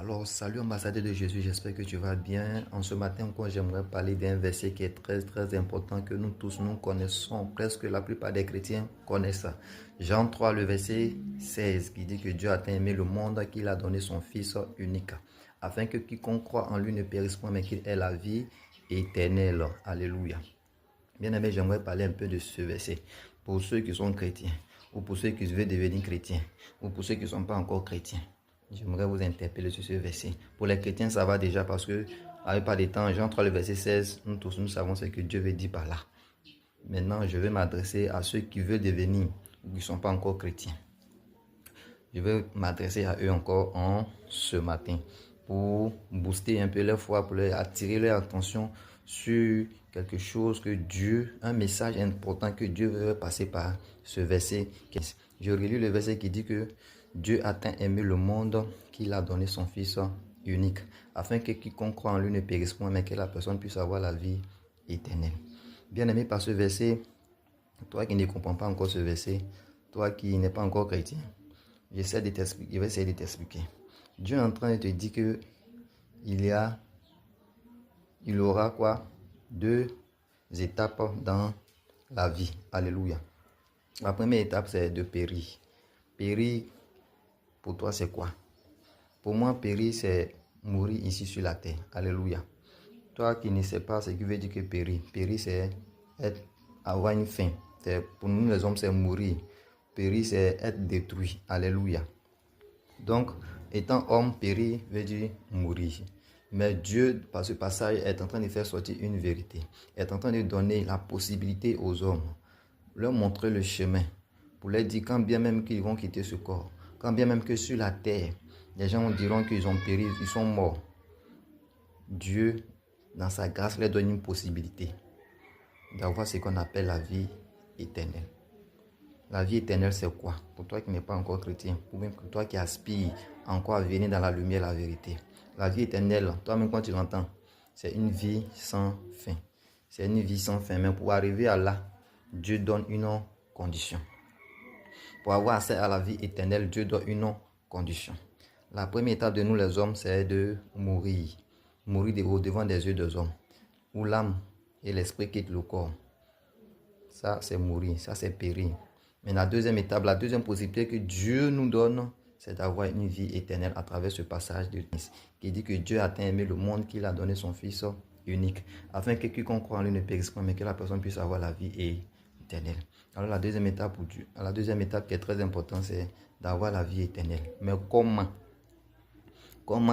Alors, salut ambassadeur de Jésus, j'espère que tu vas bien. En ce matin encore, j'aimerais parler d'un verset qui est très important que nous tous nous connaissons. Presque la plupart des chrétiens connaissent ça. Jean 3, le verset 16, qui dit que Dieu a tant aimé le monde qu'il a donné son Fils unique, afin que quiconque croit en lui ne périsse point, mais qu'il ait la vie éternelle. Alléluia. Bien aimé, j'aimerais parler un peu de ce verset. Pour ceux qui sont chrétiens, ou pour ceux qui veulent devenir chrétiens, ou pour ceux qui ne sont pas encore chrétiens. J'aimerais vous interpeller sur ce verset. Pour les chrétiens, ça va déjà parce que, avec pas de temps, Jean 3, le verset 16, nous tous nous savons ce que Dieu veut dire par là. Maintenant, je vais m'adresser à ceux qui veulent devenir ou qui ne sont pas encore chrétiens. Je vais m'adresser à eux encore en ce matin pour booster un peu leur foi, pour leur attirer leur attention sur quelque chose que Dieu, un message important que Dieu veut passer par ce verset. Je relis le verset qui dit que Dieu a tant aimé le monde qu'il a donné son Fils unique, afin que quiconque croit en lui ne périsse point, mais que la personne puisse avoir la vie éternelle. Bien aimé par ce verset, toi qui ne comprends pas encore ce verset, toi qui n'es pas encore chrétien, je vais essayer de t'expliquer. Dieu est en train de te dire que il aura quoi? Deux étapes dans la vie. Alléluia. La première étape, c'est de périr. Périr, pour toi, c'est quoi? Pour moi, périr, c'est mourir ici sur la terre. Alléluia. Toi qui ne sais pas ce qui veut dire que périr. Périr, c'est avoir une fin. Pour nous, les hommes, c'est mourir. Périr, c'est être détruit. Alléluia. Donc, étant homme, périr veut dire mourir. Mais Dieu, par ce passage, est en train de faire sortir une vérité. Est en train de donner la possibilité aux hommes, leur montrer le chemin, pour leur dire quand bien même qu'ils vont quitter ce corps, quand bien même que sur la terre, les gens diront qu'ils ont péri, ils sont morts. Dieu, dans sa grâce, leur donne une possibilité d'avoir ce qu'on appelle la vie éternelle. La vie éternelle, c'est quoi? Pour toi qui n'es pas encore chrétien, ou même pour toi qui aspires encore à venir dans la lumière, la vérité. La vie éternelle, toi-même quand tu l'entends, c'est une vie sans fin. C'est une vie sans fin. Mais pour arriver à là, Dieu donne une condition. Pour avoir accès à la vie éternelle, Dieu donne une condition. La première étape de nous les hommes, c'est de mourir. Mourir devant des yeux des hommes. Où l'âme et l'esprit quittent le corps. Ça, c'est mourir. Ça, c'est périr. Mais la deuxième étape, la deuxième possibilité que Dieu nous donne, c'est d'avoir une vie éternelle à travers ce passage de Genèse, qui dit que Dieu a tant aimé le monde qu'il a donné son Fils unique, afin que quiconque croit en lui ne périsse pas, mais que la personne puisse avoir la vie éternelle. Alors la deuxième étape pour Dieu, la deuxième étape qui est très importante, c'est d'avoir la vie éternelle. Mais comment? Comment